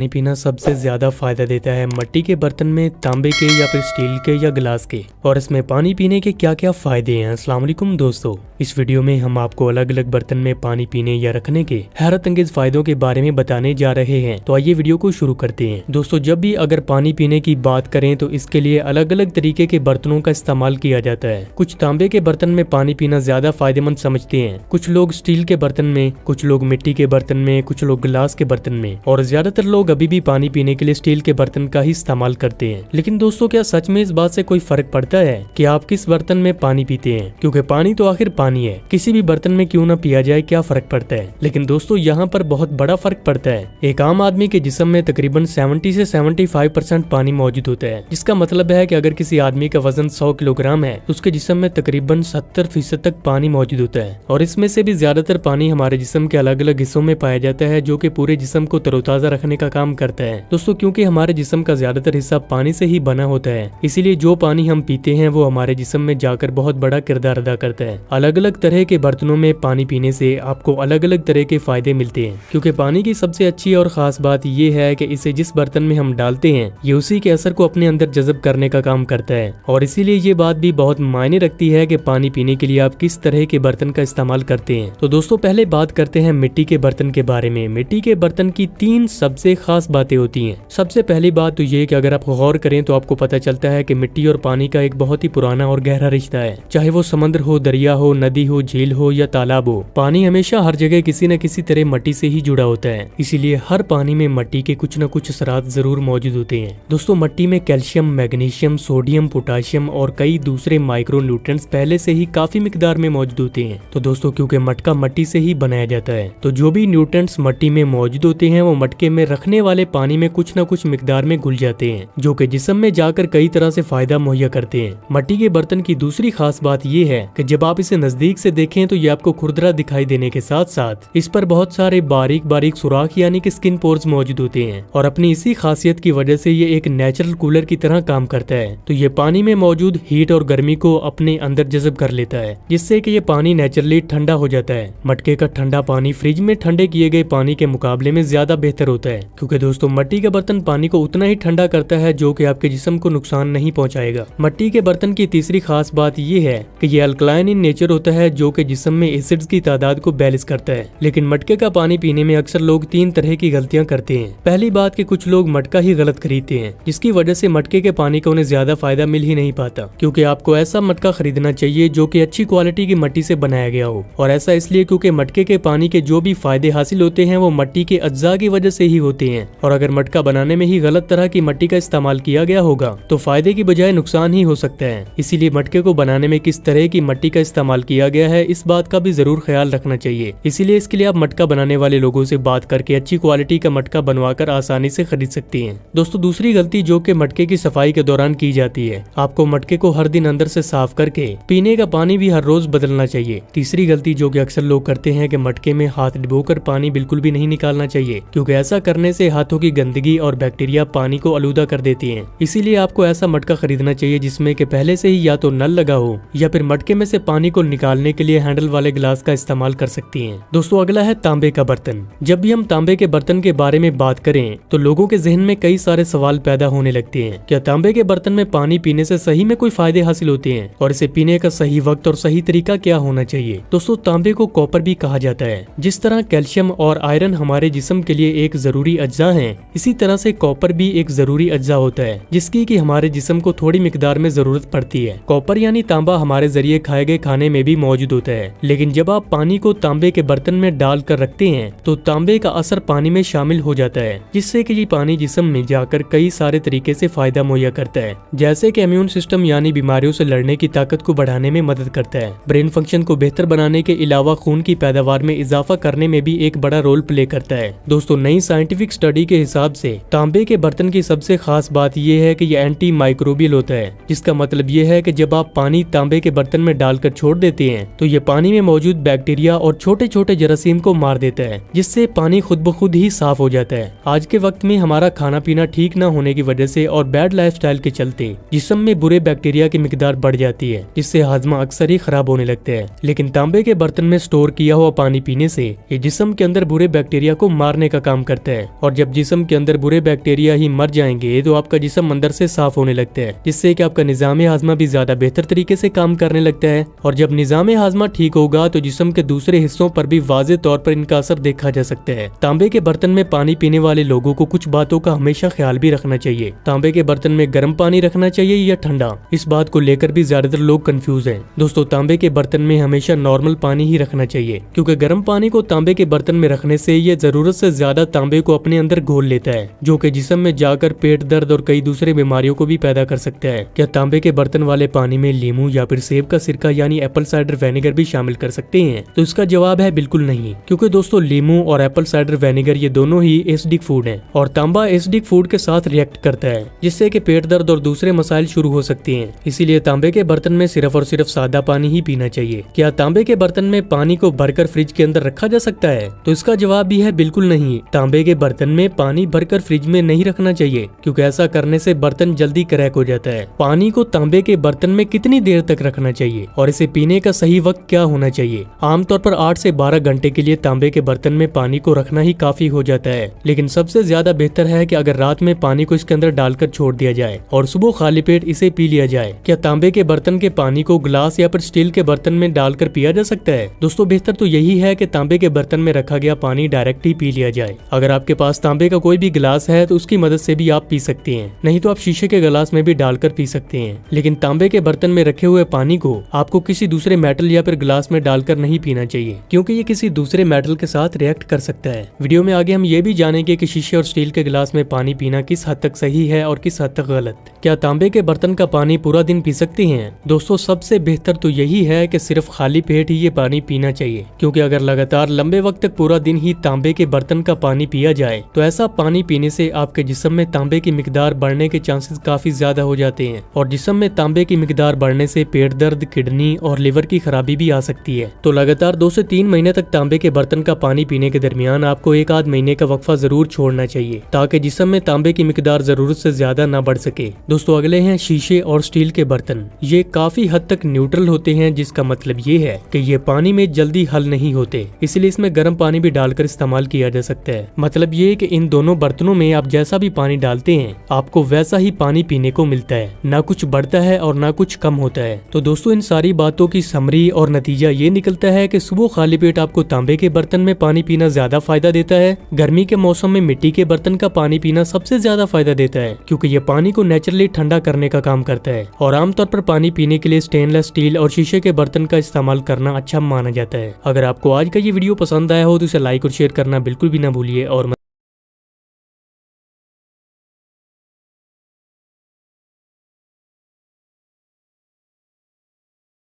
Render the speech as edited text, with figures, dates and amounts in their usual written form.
पानी पीना सबसे ज्यादा फायदा देता है मिट्टी के बर्तन में, तांबे के या फिर स्टील के या गिलास के। और इसमें पानी पीने के क्या क्या फायदे हैं। अस्सलाम वालेकुम दोस्तों, इस वीडियो में हम आपको अलग अलग बर्तन में पानी पीने या रखने के हैरत अंगेज फायदों के बारे में बताने जा रहे हैं। तो आइए वीडियो को शुरू करते हैं। दोस्तों, जब भी अगर पानी पीने की बात करें तो इसके लिए अलग अलग तरीके के बर्तनों का इस्तेमाल किया जाता है। कुछ तांबे के बर्तन में पानी पीना ज्यादा फायदेमंद समझते हैं, कुछ लोग स्टील के बर्तन में, कुछ लोग मिट्टी के बर्तन में, कुछ लोग गिलास के बर्तन में, और ज्यादातर लोग अभी भी पानी पीने के लिए स्टील के बर्तन का ही इस्तेमाल करते हैं। लेकिन दोस्तों, क्या सच में इस बात से कोई फर्क पड़ता है कि आप किस बर्तन में पानी पीते हैं? क्योंकि पानी तो आखिर पानी है, किसी भी बर्तन में क्यों ना पिया जाए, क्या फर्क पड़ता है? लेकिन दोस्तों, यहाँ पर बहुत बड़ा फर्क पड़ता है। एक आम आदमी के जिस्म में तकरीबन 70 से 75% पानी मौजूद होता है, जिसका मतलब है कि अगर किसी आदमी का वजन 100 किलोग्राम है तो उसके जिस्म में तकरीबन 70% तक पानी मौजूद होता है। और इसमें से भी ज्यादातर पानी हमारे जिस्म के अलग अलग हिस्सों में पाया जाता है, जो कि पूरे जिस्म को तरोताजा रखने का काम करता है। दोस्तों, क्योंकि हमारे जिस्म का ज्यादातर हिस्सा पानी से ही बना होता है, इसीलिए जो पानी हम पीते हैं वो हमारे जिस्म में जाकर बहुत बड़ा किरदार अदा करता है। अलग अलग तरह के बर्तनों में पानी पीने से आपको अलग अलग तरह के फायदे मिलते हैं, क्योंकि पानी की सबसे अच्छी और खास बात ये है कि इसे जिस बर्तन में हम डालते हैं ये उसी के असर को अपने अंदर जज़ब करने का काम करता है। और इसीलिए ये बात भी बहुत मायने रखती है कि पानी पीने के लिए आप किस तरह के बर्तन का इस्तेमाल करते हैं। तो दोस्तों, पहले बात करते हैं मिट्टी के बर्तन के बारे में। मिट्टी के बर्तन की 3 सबसे खास बातें होती हैं। सबसे पहली बात तो ये कि अगर आप गौर करें तो आपको पता चलता है कि मिट्टी और पानी का एक बहुत ही पुराना और गहरा रिश्ता है। चाहे वो समुद्र हो, दरिया हो, नदी हो, झील हो या तालाब हो, पानी हमेशा हर जगह किसी न किसी तरह मिट्टी से ही जुड़ा होता है। इसीलिए हर पानी में मिट्टी के कुछ न कुछ असरात जरूर मौजूद होते हैं। दोस्तों, मिट्टी में कैल्शियम, मैग्नीशियम, सोडियम, पोटाशियम और कई दूसरे माइक्रो न्यूट्रिएंट्स पहले से ही काफी मिकदार में मौजूद होते हैं। तो दोस्तों, क्योंकि मटका मिट्टी से ही बनाया जाता है, तो जो भी न्यूट्रिएंट्स मिट्टी में मौजूद होते हैं वो मटके में रखने वाले पानी में कुछ न कुछ मिकदार में घुल जाते हैं, जो कि जिस्म में जाकर कई तरह से फायदा मुहैया करते हैं। मिट्टी के बर्तन की दूसरी खास बात ये है कि जब आप इसे नजदीक से देखें तो ये आपको खुरदरा दिखाई देने के साथ साथ इस पर बहुत सारे बारीक बारीक सुराख यानी कि स्किन पोर्स मौजूद होते हैं, और अपनी इसी खासियत की वजह से ये एक नेचुरल कूलर की तरह काम करता है। तो ये पानी में मौजूद हीट और गर्मी को अपने अंदर जज़ब कर लेता है, जिससे कि ये पानी नेचुरली ठंडा हो जाता है। मटके का ठंडा पानी फ्रिज में ठंडे किए गए पानी के मुकाबले में ज्यादा बेहतर होता है, क्योंकि दोस्तों मिट्टी का बर्तन पानी को उतना ही ठंडा करता है जो कि आपके जिस्म को नुकसान नहीं पहुंचाएगा। मिट्टी के बर्तन की तीसरी खास बात ये है कि ये अल्कलाइन इन नेचर होता है, जो कि जिस्म में एसिड्स की तादाद को बैलेंस करता है। लेकिन मटके का पानी पीने में अक्सर लोग 3 तरह की गलतियां करते हैं। पहली बात कि कुछ लोग मटका ही गलत खरीदते हैं, जिसकी वजह से मटके के पानी का उन्हें ज्यादा फायदा मिल ही नहीं पाता। क्योंकि आपको ऐसा मटका खरीदना चाहिए जो कि अच्छी क्वालिटी की मिट्टी से बनाया गया हो, और ऐसा इसलिए क्योंकि मटके के पानी के जो भी फायदे हासिल होते हैं वो मिट्टी के अज्जा की वजह से ही होते हैं। और अगर मटका बनाने में ही गलत तरह की मिट्टी का इस्तेमाल किया गया होगा तो फायदे की बजाय नुकसान ही हो सकता है। इसीलिए मटके को बनाने में किस तरह की मिट्टी का इस्तेमाल किया गया है इस बात का भी जरूर ख्याल रखना चाहिए। इसीलिए इसके लिए आप मटका बनाने वाले लोगों से बात करके अच्छी क्वालिटी का मटका बनवाकर आसानी से खरीद सकती हैं। दोस्तों, दूसरी गलती जो कि मटके की सफाई के दौरान की जाती है, आपको मटके को हर दिन अंदर से साफ करके पीने का पानी भी हर रोज बदलना चाहिए। तीसरी गलती जो कि अक्सर लोग करते हैं कि मटके में हाथ डुबोकर पानी बिल्कुल भी नहीं निकालना चाहिए, क्योंकि ऐसा करने से हाथों की गंदगी और बैक्टीरिया पानी को आलूदा कर देती हैं। इसीलिए आपको ऐसा मटका खरीदना चाहिए जिसमें कि पहले से ही या तो नल लगा हो या फिर मटके में से पानी को निकालने के लिए हैंडल वाले गिलास का इस्तेमाल कर सकती हैं। दोस्तों, अगला है तांबे का बर्तन। जब भी हम तांबे के बर्तन के बारे में बात करें तो लोगों के जहन में कई सारे सवाल पैदा होने लगते हैं। क्या तांबे के बर्तन में पानी पीने से सही में कोई फायदे हासिल होते हैं, और इसे पीने का सही वक्त और सही तरीका क्या होना चाहिए? दोस्तों, तांबे को कॉपर भी कहा जाता है। जिस तरह कैल्शियम और आयरन हमारे जिस्म के लिए एक जरूरी अज्जा है, इसी तरह से कॉपर भी एक जरूरी अज्जा होता है, जिसकी कि हमारे जिस्म को थोड़ी मिकदार में जरूरत पड़ती है। कॉपर यानी तांबा हमारे जरिए खाए गए खाने में भी मौजूद होता है। लेकिन जब आप पानी को तांबे के बर्तन में डाल कर रखते हैं तो तांबे का असर पानी में शामिल हो जाता है, जिससे कि ये पानी जिस्म में जाकर कई सारे तरीके से फायदा मुहैया करता है, जैसे कि इम्यून सिस्टम यानी बीमारियों से लड़ने की ताकत को बढ़ाने में मदद करता है, ब्रेन फंक्शन को बेहतर बनाने के अलावा खून की पैदावार में इजाफा करने में भी एक बड़ा रोल प्ले करता है। दोस्तों, नई साइंटिफिक स्टडी के हिसाब से तांबे के बर्तन की सबसे खास बात यह है कि यह एंटी माइक्रोबियल होता है, जिसका मतलब यह है कि जब आप पानी तांबे के बर्तन में डालकर छोड़ देते हैं तो यह पानी में मौजूद बैक्टीरिया और छोटे छोटे जरासीम को मार देता है, जिससे पानी खुद ब खुद ही साफ हो जाता है। आज के वक्त में हमारा खाना पीना ठीक न होने की वजह से और बैड लाइफस्टाइल के चलते जिस्म में बुरे बैक्टीरिया की मिकदार बढ़ जाती है, जिससे हाजमा अक्सर ही खराब होने लगता है। लेकिन तांबे के बर्तन में स्टोर किया हुआ पानी पीने से ये जिस्म के अंदर बुरे बैक्टीरिया को मारने का काम करता है और और जब जिस्म के अंदर बुरे बैक्टीरिया ही मर जाएंगे तो आपका जिस्म अंदर से साफ होने लगता है, जिससे कि आपका निजाम हाजमा भी ज्यादा बेहतर तरीके से काम करने लगता है। और जब निजाम हाजमा ठीक होगा तो जिस्म के दूसरे हिस्सों पर भी वाज़ेह तौर पर इनका असर देखा जा सकता है। तांबे के बर्तन में पानी पीने वाले लोगों को कुछ बातों का हमेशा ख्याल भी रखना चाहिए। तांबे के बर्तन में गर्म पानी रखना चाहिए या ठंडा, इस बात को लेकर भी ज्यादातर लोग कंफ्यूज हैं। दोस्तों, तांबे के बर्तन में हमेशा नॉर्मल पानी ही रखना चाहिए, क्योंकि गर्म पानी को तांबे के बर्तन में रखने से ये जरूरत से ज्यादा तांबे को अपने अंदर घोल लेता है, जो कि जिस्म में जाकर पेट दर्द और कई दूसरे बीमारियों को भी पैदा कर सकता है। क्या तांबे के बर्तन वाले पानी में लीमू या फिर सेब का सिरका यानी एप्पल साइडर विनेगर भी शामिल कर सकते हैं? तो इसका जवाब है बिल्कुल नहीं, क्योंकि दोस्तों लीमू और एप्पल साइडर विनेगर ये दोनों ही एसिडिक फूड हैं और तांबा एसिडिक फूड के साथ रिएक्ट करता है, जिससे कि पेट दर्द और दूसरे मसाइल शुरू हो सकते हैं। इसीलिए तांबे के बर्तन में सिर्फ और सिर्फ सादा पानी ही पीना चाहिए। क्या तांबे के बर्तन में पानी को भरकर फ्रिज के अंदर रखा जा सकता है? तो इसका जवाब भी है बिल्कुल नहीं। तांबे के बर्तन में पानी भरकर फ्रिज में नहीं रखना चाहिए, क्योंकि ऐसा करने से बर्तन जल्दी क्रैक हो जाता है। पानी को तांबे के बर्तन में कितनी देर तक रखना चाहिए और इसे पीने का सही वक्त क्या होना चाहिए? आमतौर पर 8 से 12 घंटे के लिए तांबे के बर्तन में पानी को रखना ही काफी हो जाता है, लेकिन सबसे ज्यादा बेहतर है कि अगर रात में पानी को इसके अंदर डालकर छोड़ दिया जाए और सुबह खाली पेट इसे पी लिया जाए। क्या तांबे के बर्तन के पानी को ग्लास या फिर स्टील के बर्तन में डालकर पिया जा सकता है? दोस्तों, बेहतर तो यही है कि तांबे के बर्तन में रखा गया पानी डायरेक्ट ही पी लिया जाए। अगर आपके पास तांबे का कोई भी गिलास है तो उसकी मदद से भी आप पी सकते हैं, नहीं तो आप शीशे के गिलास में भी डालकर पी सकते हैं। लेकिन तांबे के बर्तन में रखे हुए पानी को आपको किसी दूसरे मेटल या फिर गिलास में डालकर नहीं पीना चाहिए, क्योंकि ये किसी दूसरे मेटल के साथ रिएक्ट कर सकता है। वीडियो में आगे हम ये भी जानेंगे कि शीशे और स्टील के गिलास में पानी पीना किस हद तक सही है और किस हद तक गलत। क्या तांबे के बर्तन का पानी पूरा दिन पी सकते हैं? दोस्तों, सबसे बेहतर तो यही है कि सिर्फ खाली पेट ही ये पानी पीना चाहिए, क्योंकि अगर लगातार लंबे वक्त तक पूरा दिन ही तांबे के बर्तन का पानी पिया जाए तो ऐसा पानी पीने से आपके जिस्म में तांबे की मिकदार बढ़ने के चांसेस काफी ज्यादा हो जाते हैं और जिस्म में तांबे की मिकदार बढ़ने से पेट दर्द, किडनी और लिवर की खराबी भी आ सकती है। तो लगातार 2 से 3 महीने तक तांबे के बर्तन का पानी पीने के दरमियान आपको 1 आध महीने का वक्फा जरूर छोड़ना चाहिए, ताकि जिस्म में तांबे की मिकदार जरूरत से ज्यादा ना बढ़ सके। दोस्तों, अगले हैं शीशे और स्टील के बर्तन। ये काफी हद तक न्यूट्रल होते हैं, जिसका मतलब ये है कि ये पानी में जल्दी हल नहीं होते, इसलिए इसमें गर्म पानी भी डालकर इस्तेमाल किया जा सकता है। मतलब ये कि इन दोनों बर्तनों में आप जैसा भी पानी डालते हैं आपको वैसा ही पानी पीने को मिलता है, ना कुछ बढ़ता है और ना कुछ कम होता है। तो दोस्तों, इन सारी बातों की समरी और नतीजा ये निकलता है कि सुबह खाली पेट आपको तांबे के बर्तन में पानी पीना ज्यादा फायदा देता है। गर्मी के मौसम में मिट्टी के बर्तन का पानी पीना सबसे ज्यादा फायदा देता है, क्योंकि ये पानी को नेचुरली ठंडा करने का काम करता है। और आमतौर पर पानी पीने के लिए स्टेनलेस स्टील और शीशे के बर्तन का इस्तेमाल करना अच्छा माना जाता है। अगर आपको आज का ये वीडियो पसंद आया हो तो इसे लाइक और शेयर करना बिल्कुल भी ना भूलिए और